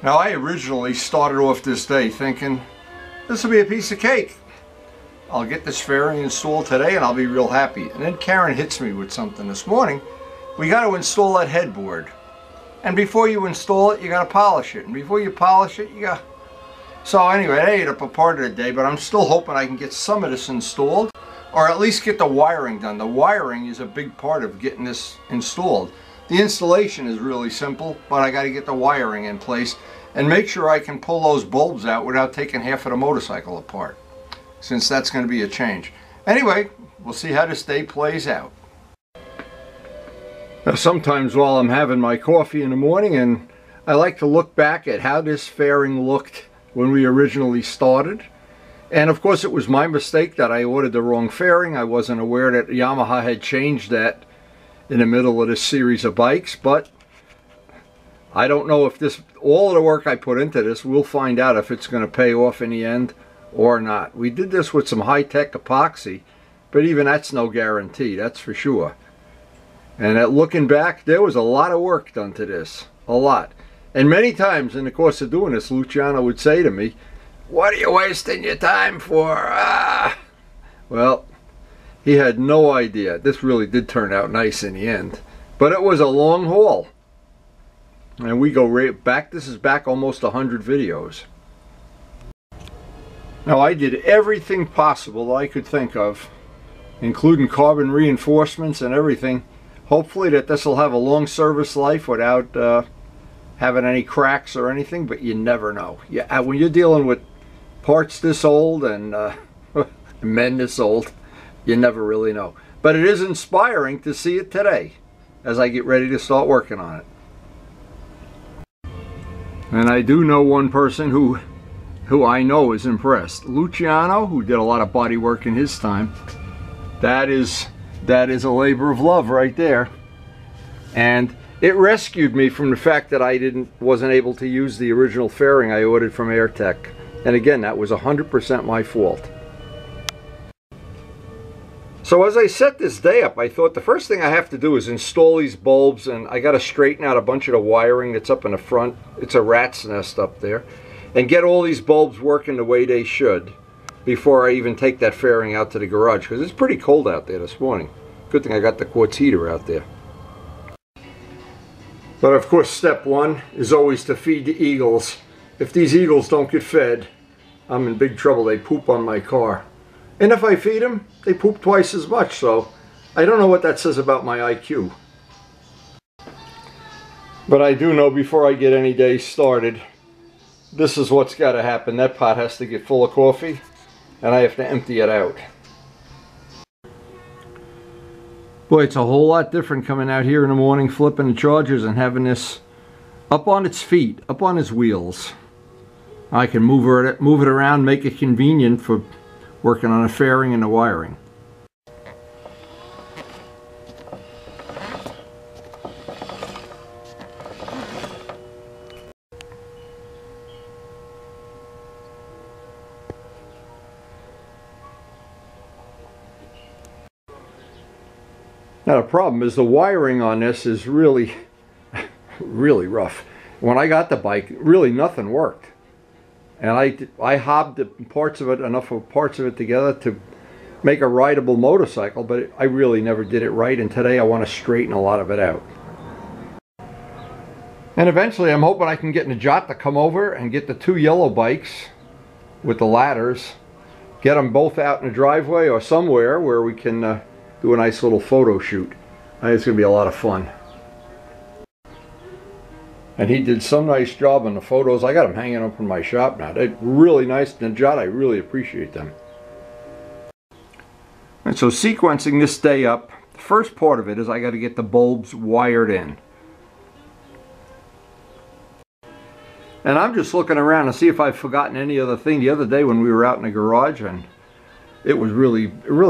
Now, I originally started off this day thinking this will be a piece of cake. I'll get this fairing installed today and I'll be real happy. And then Karen hits me with something this morning. We got to install that headboard. And before you install it, you got to polish it. And before you polish it, you got... So anyway, I ate up a part of the day, but I'm still hoping I can get some of this installed, or at least get the wiring done. The wiring is a big part of getting this installed. The installation is really simple, but I got to get the wiring in place and make sure I can pull those bulbs out without taking half of the motorcycle apart, since that's going to be a change. Anyway, we'll see how this day plays out. Now, sometimes while I'm having my coffee in the morning, and I like to look back at how this fairing looked when we originally started. And of course it was my mistake that I ordered the wrong fairing. I wasn't aware that Yamaha had changed that in the middle of this series of bikes, but I don't know if this, all of the work I put into this, we'll find out if it's going to pay off in the end or not. We did this with some high-tech epoxy, but even that's no guarantee, that's for sure. And looking back, there was a lot of work done to this, a lot. And many times in the course of doing this, Luciano would say to me, "What are you wasting your time for?" Well, he had no idea. This really did turn out nice in the end. But it was a long haul. And we go right back, this is back almost 100 videos. Now, I did everything possible that I could think of, including carbon reinforcements and everything. Hopefully that this will have a long service life without having any cracks or anything, but you never know. Yeah, when you're dealing with parts this old and men this old, you never really know. But it is inspiring to see it today as I get ready to start working on it. And I do know one person who I know is impressed. Luciano, who did a lot of body work in his time. That is a labor of love right there. And it rescued me from the fact that I wasn't able to use the original fairing I ordered from AirTech. And again, that was 100% my fault. So as I set this day up, I thought the first thing I have to do is install these bulbs, and I got to straighten out a bunch of the wiring that's up in the front. It's a rat's nest up there. And get all these bulbs working the way they should before I even take that fairing out to the garage, because it's pretty cold out there this morning. Good thing I got the quartz heater out there. But of course, step one is always to feed the eagles. If these eagles don't get fed, I'm in big trouble. They poop on my car. And if I feed them, they poop twice as much. So I don't know what that says about my IQ. But I do know before I get any day started, this is what's got to happen. That pot has to get full of coffee, and I have to empty it out. Boy, it's a whole lot different coming out here in the morning, flipping the chargers and having this up on its feet, up on its wheels. I can move it around, make it convenient for working on a fairing and the wiring. Now the problem is the wiring on this is really, really rough. When I got the bike, really nothing worked. And I hobbed parts of it together to make a rideable motorcycle, but I really never did it right, and today I want to straighten a lot of it out. And eventually I'm hoping I can get Najat to come over and get the 2 yellow bikes with the ladders, get them both out in the driveway or somewhere where we can do a nice little photo shoot. I think it's going to be a lot of fun. And he did some nice job on the photos. I got them hanging up in my shop now. They're really nice. Najat, I really appreciate them. And so sequencing this day up, the first part of it is I got to get the bulbs wired in. And I'm just looking around to see if I've forgotten any other thing. The other day when we were out in the garage, and it was really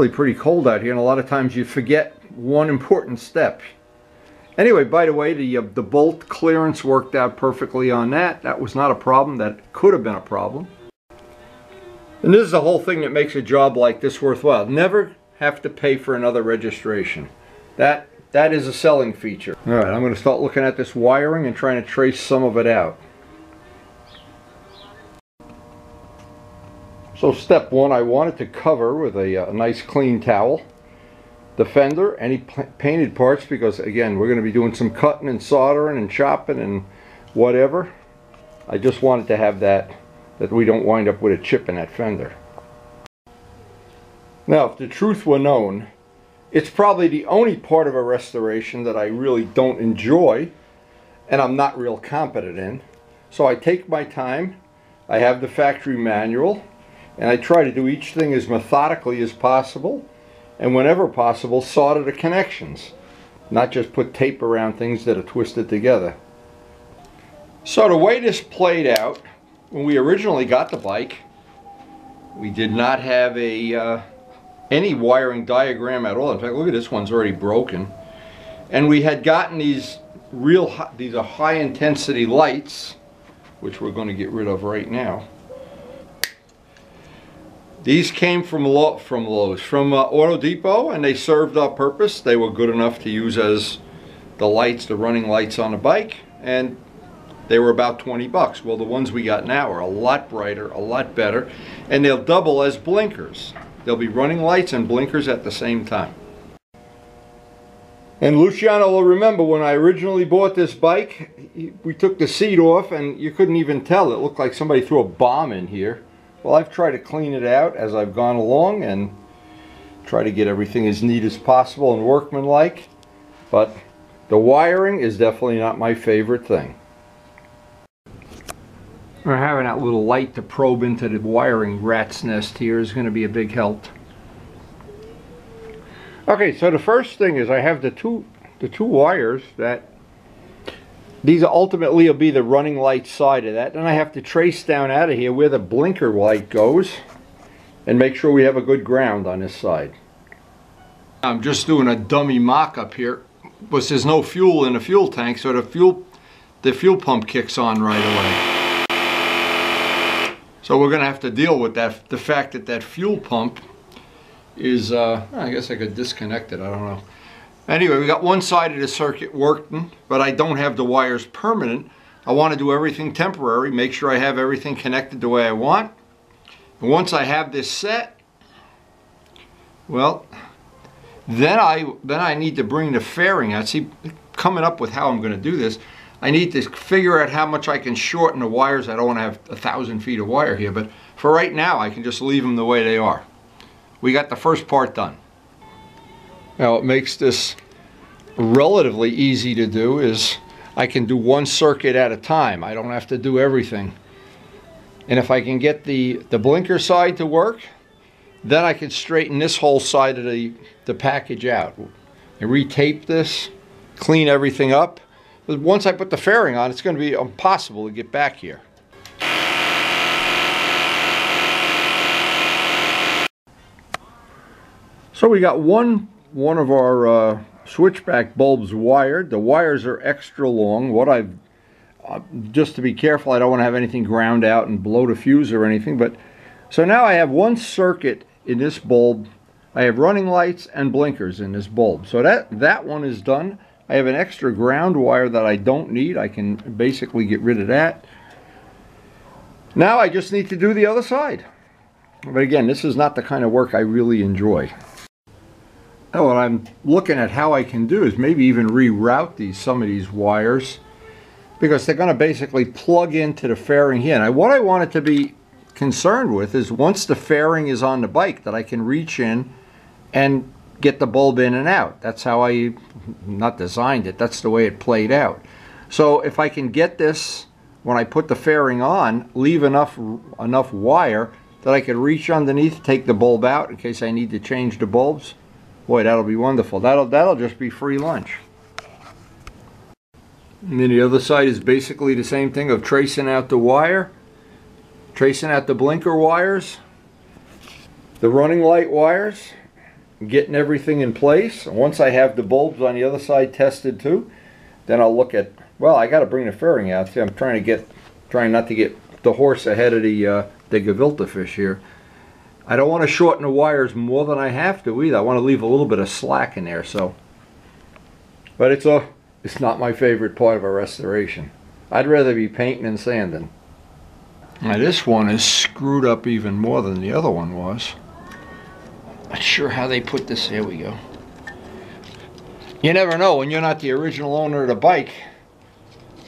pretty cold out here, and a lot of times you forget one important step. Anyway, by the way, the bolt clearance worked out perfectly on that. That was not a problem. That could have been a problem. And this is the whole thing that makes a job like this worthwhile. Never have to pay for another registration. That is a selling feature. All right, I'm going to start looking at this wiring and trying to trace some of it out. So step one, I wanted to cover with a nice clean towel the fender, any painted parts, because again we're going to be doing some cutting and soldering and chopping and whatever. I just wanted to have that we don't wind up with a chip in that fender. Now, if the truth were known, it's probably the only part of a restoration that I really don't enjoy and I'm not real competent in. So I take my time, I have the factory manual, and I try to do each thing as methodically as possible, and whenever possible solder the connections, not just put tape around things that are twisted together. So the way this played out, when we originally got the bike, we did not have any wiring diagram at all. In fact, look at this one's already broken. And we had gotten these are high intensity lights, which we're going to get rid of right now. These came from Auto Depot, and they served our purpose. They were good enough to use as the lights, the running lights on the bike, and they were about 20 bucks. Well, the ones we got now are a lot brighter, a lot better, and they'll double as blinkers. They'll be running lights and blinkers at the same time. And Luciano will remember when I originally bought this bike, we took the seat off and you couldn't even tell. It looked like somebody threw a bomb in here. Well, I've tried to clean it out as I've gone along and try to get everything as neat as possible and workmanlike, but the wiring is definitely not my favorite thing. We're having that little light to probe into the wiring rat's nest here is going to be a big help. Okay, so the first thing is I have the two wires that these ultimately will be the running light side of that. Then I have to trace down out of here where the blinker light goes and make sure we have a good ground on this side. I'm just doing a dummy mock-up here, but there's no fuel in the fuel tank, so the fuel pump kicks on right away. So we're going to have to deal with that, the fact that that fuel pump is, I guess I could disconnect it, I don't know. Anyway, we got one side of the circuit working, but I don't have the wires permanent. I want to do everything temporary, make sure I have everything connected the way I want. And once I have this set, well, then I need to bring the fairing out. See, coming up with how I'm going to do this, I need to figure out how much I can shorten the wires. I don't want to have 1,000 feet of wire here, but for right now, I can just leave them the way they are. We got the first part done. Now, what makes this relatively easy to do is I can do one circuit at a time. I don't have to do everything. And if I can get the blinker side to work, then I can straighten this whole side of the package out. I retape this, clean everything up. But once I put the fairing on, it's going to be impossible to get back here. So we got one of our switchback bulbs wired. The wires are extra long. What I've just to be careful, I don't want to have anything ground out and blow the fuse or anything. But so now I have one circuit in this bulb. I have running lights and blinkers in this bulb. So that one is done. I have an extra ground wire that I don't need. I can basically get rid of that. Now I just need to do the other side. But again, this is not the kind of work I really enjoy. Now what I'm looking at how I can do is maybe even reroute some of these wires, because they're going to basically plug into the fairing here. And what I wanted to be concerned with is once the fairing is on the bike, that I can reach in and get the bulb in and out. That's how I not designed it, that's the way it played out. So if I can get this, when I put the fairing on, leave enough wire that I can reach underneath, take the bulb out in case I need to change the bulbs, boy, that'll be wonderful. That'll just be free lunch. And then the other side is basically the same thing of tracing out the wire, tracing out the blinker wires, the running light wires, getting everything in place. And once I have the bulbs on the other side tested too, then I'll look at, well, I got to bring the fairing out. See, I'm trying not to get the horse ahead of the gefilte fish here. I don't want to shorten the wires more than I have to either. I want to leave a little bit of slack in there. So, but it's not my favorite part of a restoration. I'd rather be painting and sanding. Now this one is screwed up even more than the other one was. Not sure how they put this. Here we go. You never know when you're not the original owner of the bike.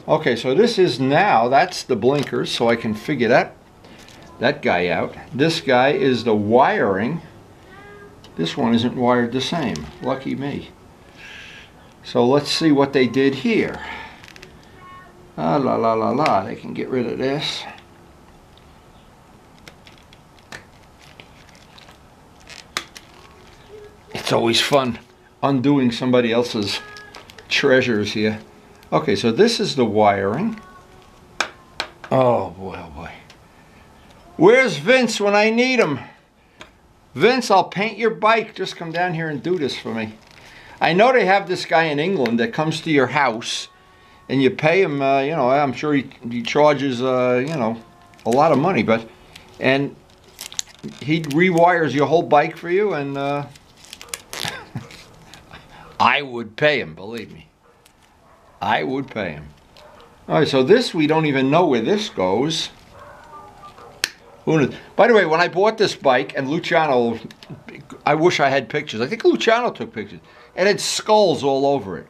Okay, so this is now, that's the blinkers, so I can figure that guy out. This guy is the wiring. This one isn't wired the same. Lucky me. So let's see what they did here. Ah, la la la la. They can get rid of this. It's always fun undoing somebody else's treasures here. Okay, so this is the wiring. Oh boy, oh boy. Where's Vince when I need him? Vince, I'll paint your bike. Just come down here and do this for me. I know they have this guy in England that comes to your house and you pay him, you know, I'm sure he charges, you know, a lot of money, and he rewires your whole bike for you, and I would pay him, believe me. I would pay him. All right, so this, we don't even know where this goes. Who knows? By the way, when I bought this bike, and Luciano, I wish I had pictures. I think Luciano took pictures. It had skulls all over it.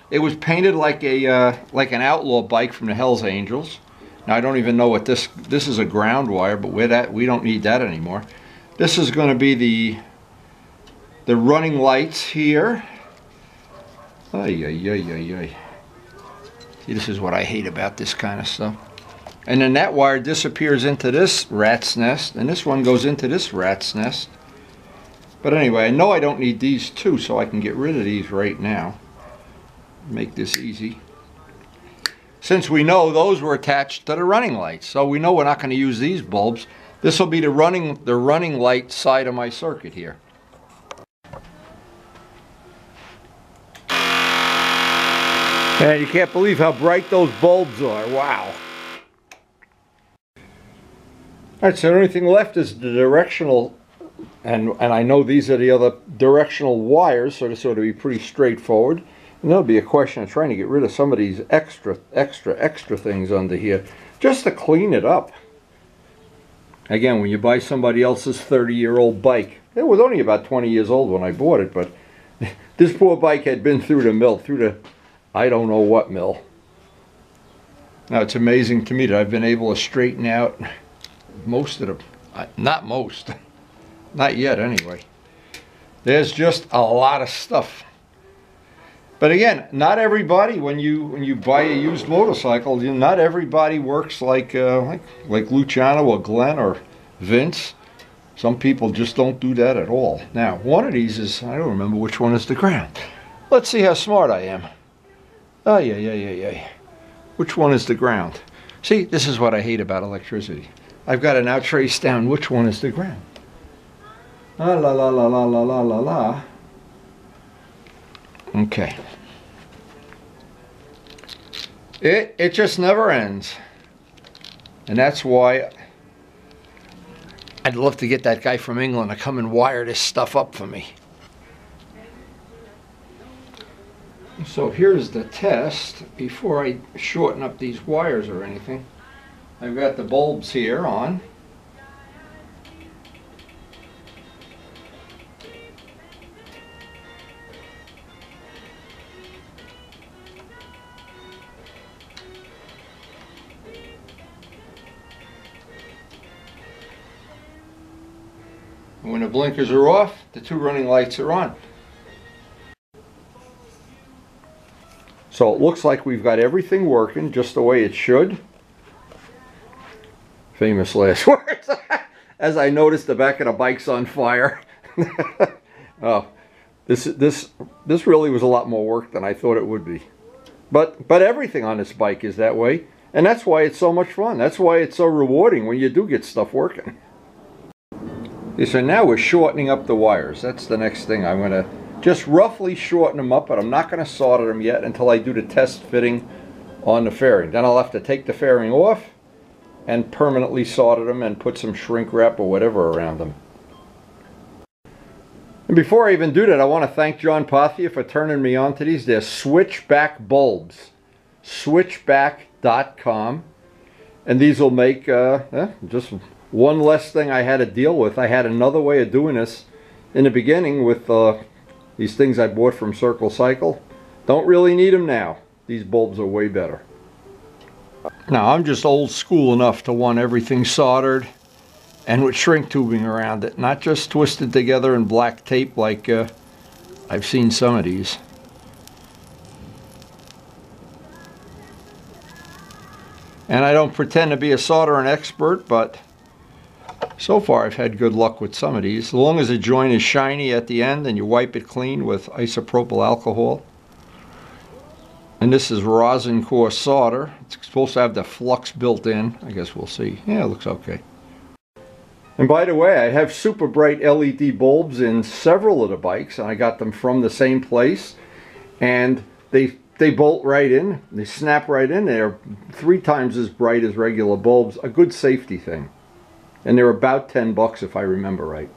It was painted like an outlaw bike from the Hells Angels. Now I don't even know what this is, a ground wire, but we don't need that anymore. This is going to be the running lights here. Ay, ay, ay, ay, ay. See, this is what I hate about this kind of stuff. And then that wire disappears into this rat's nest, and this one goes into this rat's nest. But anyway, I know I don't need these two, so I can get rid of these right now. Make this easy. Since we know those were attached to the running lights, so we know we're not going to use these bulbs. This will be the running light side of my circuit here. And you can't believe how bright those bulbs are. Wow. Alright, so the only thing left is the directional, and I know these are the other directional wires, so this ought to be pretty straightforward. And there'll be a question of trying to get rid of some of these extra things under here, just to clean it up. Again, when you buy somebody else's 30-year-old bike, it was only about 20 years old when I bought it, but this poor bike had been through the mill, through the I don't know what mill. Now it's amazing to me that I've been able to straighten out most of them. Not most. Not yet anyway. There's just a lot of stuff. But again, not everybody, when you buy a used motorcycle, not everybody works like Luciano or Glenn or Vince. Some people just don't do that at all. Now, one of these is, I don't remember which one is the ground. Let's see how smart I am. Oh, yeah. Which one is the ground? See, this is what I hate about electricity. I've got to now trace down which one is the ground. Ah, la la la la la la la la. Okay. It just never ends. And that's why I'd love to get that guy from England to come and wire this stuff up for me. So here's the test before I shorten up these wires or anything. I've got the bulbs here on. When the blinkers are off, the two running lights are on. So it looks like we've got everything working just the way it should. Famous last words. As I noticed the back of the bike's on fire. Oh, this really was a lot more work than I thought it would be. But everything on this bike is that way, and that's why it's so much fun. That's why it's so rewarding when you do get stuff working. Okay, so now we're shortening up the wires. That's the next thing. I'm going to just roughly shorten them up, but I'm not going to solder them yet until I do the test fitting on the fairing. Then I'll have to take the fairing off and permanently solder them and put some shrink wrap or whatever around them. And before I even do that, I want to thank John Pathia for turning me on to these. They're SWITCHBACK bulbs. SWITCHBACK.com. And these will make just one less thing I had to deal with. I had another way of doing this in the beginning with these things I bought from Circle Cycle. Don't really need them now. These bulbs are way better. Now I'm just old school enough to want everything soldered and with shrink tubing around it, not just twisted together in black tape like I've seen some of these. And I don't pretend to be a soldering expert, but so far I've had good luck with some of these. As long as the joint is shiny at the end and you wipe it clean with isopropyl alcohol. And this is rosin core solder. It's supposed to have the flux built in. I guess we'll see. Yeah, it looks okay. And by the way, I have SUPERBRITE LED bulbs in several of the bikes, and I got them from the same place. And they bolt right in. They snap right in. They're 3 times as bright as regular bulbs. A good safety thing. And they're about 10 bucks if I remember right.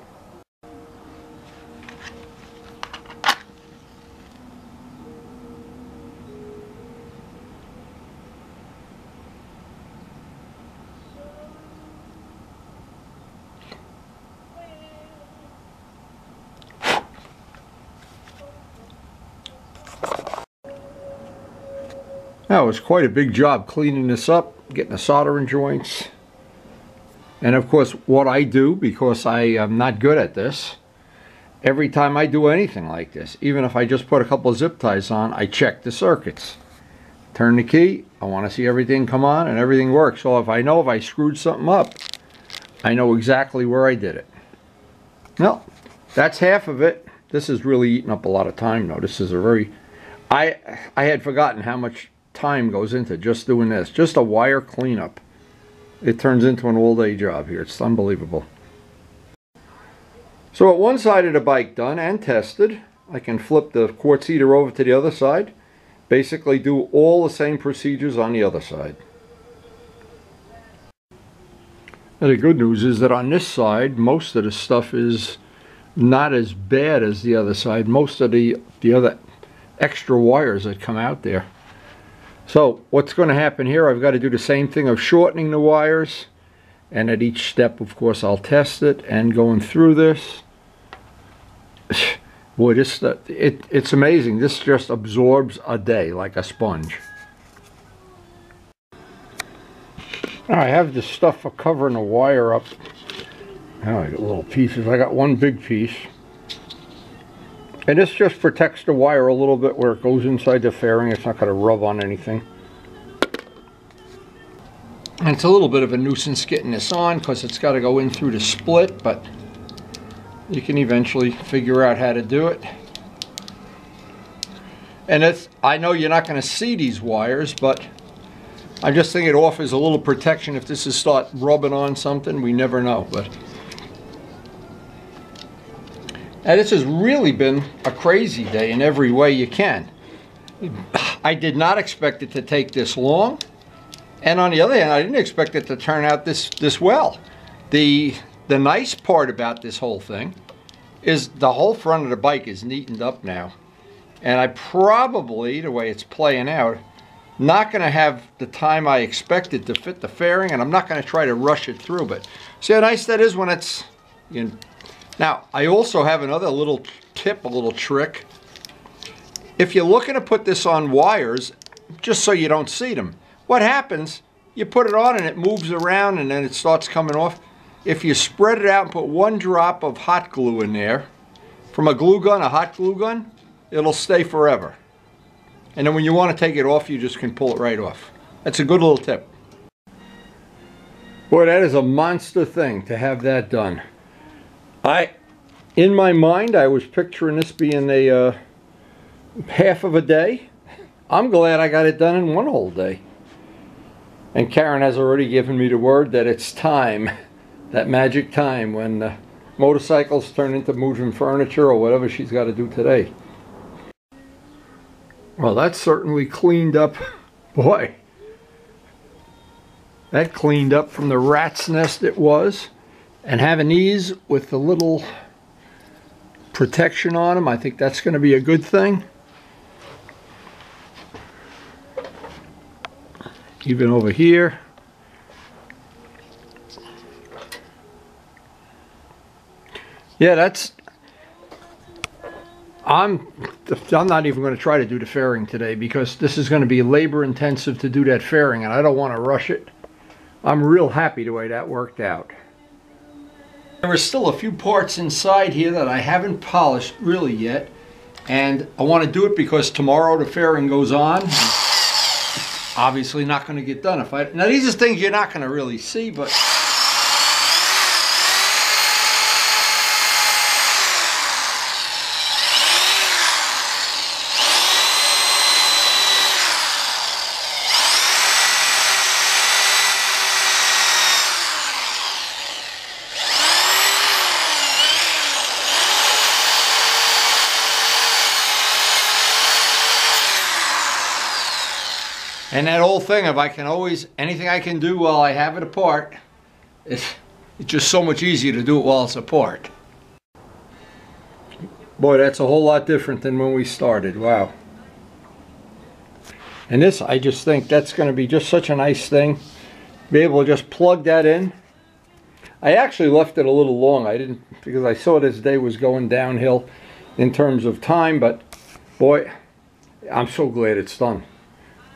Now, it was quite a big job cleaning this up, getting the soldering joints. And of course, what I do, because I am not good at this, every time I do anything like this, even if I just put a couple of zip ties on, I check the circuits. Turn the key, I want to see everything come on and everything works. So if I screwed something up, I know exactly where I did it. Well, that's half of it. This is really eating up a lot of time though. This is a very... I had forgotten how much time goes into just doing this. Just a wire cleanup. It turns into an all-day job here. It's unbelievable. So at one side of the bike done and tested, I can flip the quartz heater over to the other side. Basically do all the same procedures on the other side. And the good news is that on this side, most of the stuff is not as bad as the other side. Most of the other extra wires that come out there. So what's going to happen here, I've got to do the same thing of shortening the wires, and at each step of course I'll test it. And going through this, boy, it's amazing. This just absorbs a day like a sponge. Now I have this stuff for covering the wire up. Now I got little pieces. I got one big piece, and this just protects the wire a little bit where it goes inside the fairing. It's not going to rub on anything. And it's a little bit of a nuisance getting this on because it's got to go in through the split, but you can eventually figure out how to do it. And I know you're not going to see these wires, but I just think it offers a little protection if this is start rubbing on something. We never know. But and this has really been a crazy day in every way you can. I did not expect it to take this long. And on the other hand, I didn't expect it to turn out this well. The nice part about this whole thing is the whole front of the bike is neatened up now. And I probably, the way it's playing out, not going to have the time I expected to fit the fairing, and I'm not going to try to rush it through. But see how nice that is when it's... Now, I also have another little tip, a little trick. If you're looking to put this on wires, just so you don't see them, what happens, you put it on and it moves around and then it starts coming off. If you spread it out and put one drop of hot glue in there, from a glue gun, a hot glue gun, it'll stay forever. And then when you want to take it off, you just can pull it right off. That's a good little tip. Boy, that is a monster thing to have that done. In my mind, I was picturing this being a half of a day. I'm glad I got it done in one whole day. And Karen has already given me the word that it's time, that magic time when motorcycles turn into moving furniture or whatever she's got to do today. Well, that's certainly cleaned up. Boy, that cleaned up from the rat's nest it was. And having these with the little protection on them, I think that's going to be a good thing. Even over here, Yeah, that's... I'm not even going to try to do the fairing today because this is going to be labor intensive to do that fairing, and I don't want to rush it. I'm real happy the way that worked out. There are still a few parts inside here that I haven't polished really yet, and I want to do it because tomorrow the fairing goes on. Obviously not going to get done if I... Now these are things you're not going to really see, but... And that whole thing of anything I can do while I have it apart, it's just so much easier to do it while it's apart. Boy, that's a whole lot different than when we started, wow. And this, I just think that's going to be just such a nice thing. Be able to just plug that in. I actually left it a little long, because I saw this day was going downhill in terms of time, but boy, I'm so glad it's done.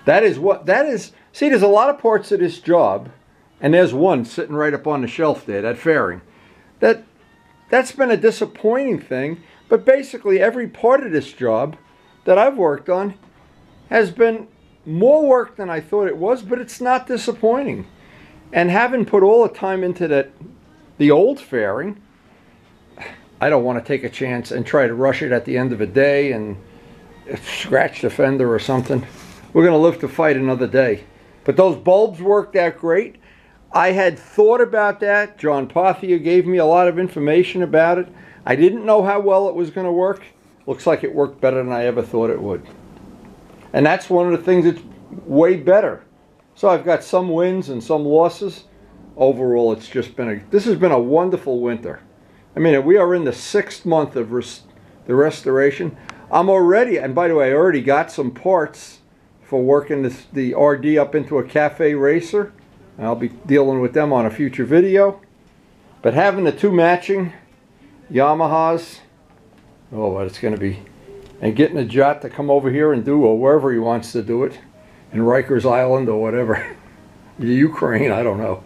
That is, see, there's a lot of parts of this job, and there's one sitting right up on the shelf there, that fairing. That's been a disappointing thing, but basically every part of this job that I've worked on has been more work than I thought it was, but it's not disappointing. And having put all the time into the old fairing, I don't want to take a chance and try to rush it at the end of a day and scratch the fender or something. We're going to live to fight another day. But those bulbs worked out great. I had thought about that. John Pothier gave me a lot of information about it. I didn't know how well it was going to work. Looks like it worked better than I ever thought it would. And that's one of the things that's way better. So I've got some wins and some losses. Overall, it's just been this has been a wonderful winter. I mean, we are in the 6th month of the restoration. I'm already, and by the way, I already got some parts for working the RD up into a cafe racer. I'll be dealing with them on a future video. But having the 2 matching Yamahas, oh, what it's going to be. And getting a Jot to come over here and do, or wherever he wants to do it, in Rikers Island or whatever. Ukraine, I don't know.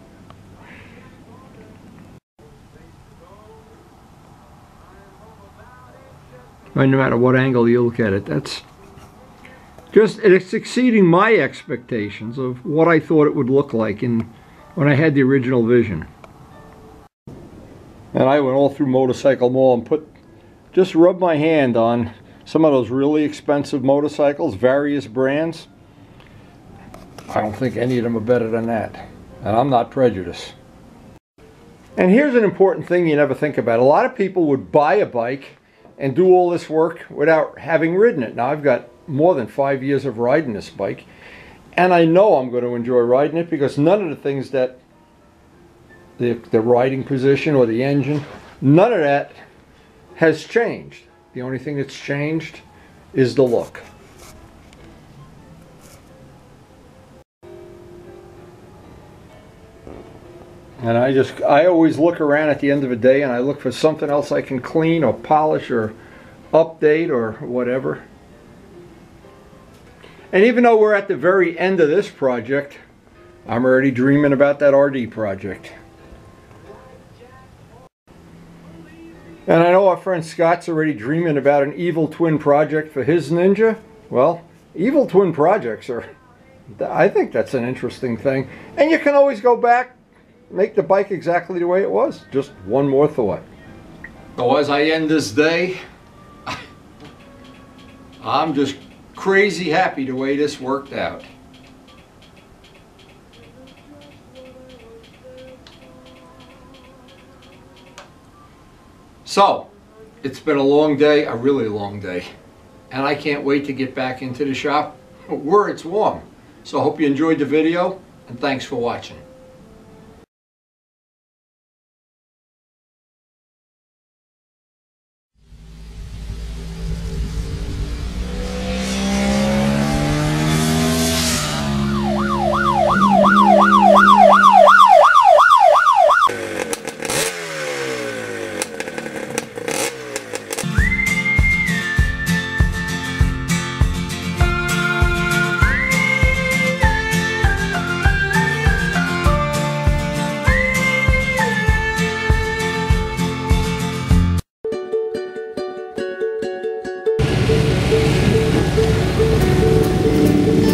Right, no matter what angle you look at it, it's exceeding my expectations of what I thought it would look like when I had the original vision. And I went all through Motorcycle Mall and just rubbed my hand on some of those really expensive motorcycles, various brands. I don't think any of them are better than that. And I'm not prejudiced. And here's an important thing you never think about. A lot of people would buy a bike and do all this work without having ridden it. Now, I've got more than 5 years of riding this bike, and I know I'm going to enjoy riding it because none of the things that the riding position or the engine, none of that has changed. The only thing that's changed is the look. And I always look around at the end of the day and I look for something else I can clean or polish or update or whatever. And even though we're at the very end of this project, I'm already dreaming about that RD project. And I know our friend Scott's already dreaming about an evil twin project for his Ninja. Well, evil twin projects I think that's an interesting thing. And you can always go back, make the bike exactly the way it was. Just one more thought. So as I end this day, I'm just crazy happy the way this worked out. So, it's been a long day, a really long day. And I can't wait to get back into the shop where it's warm. So I hope you enjoyed the video, and thanks for watching.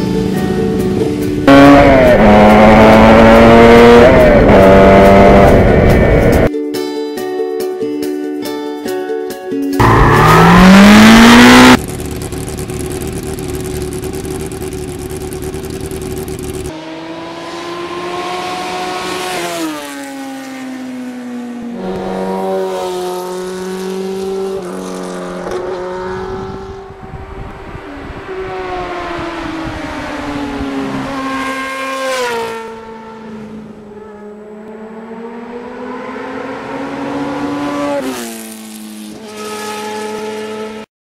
you.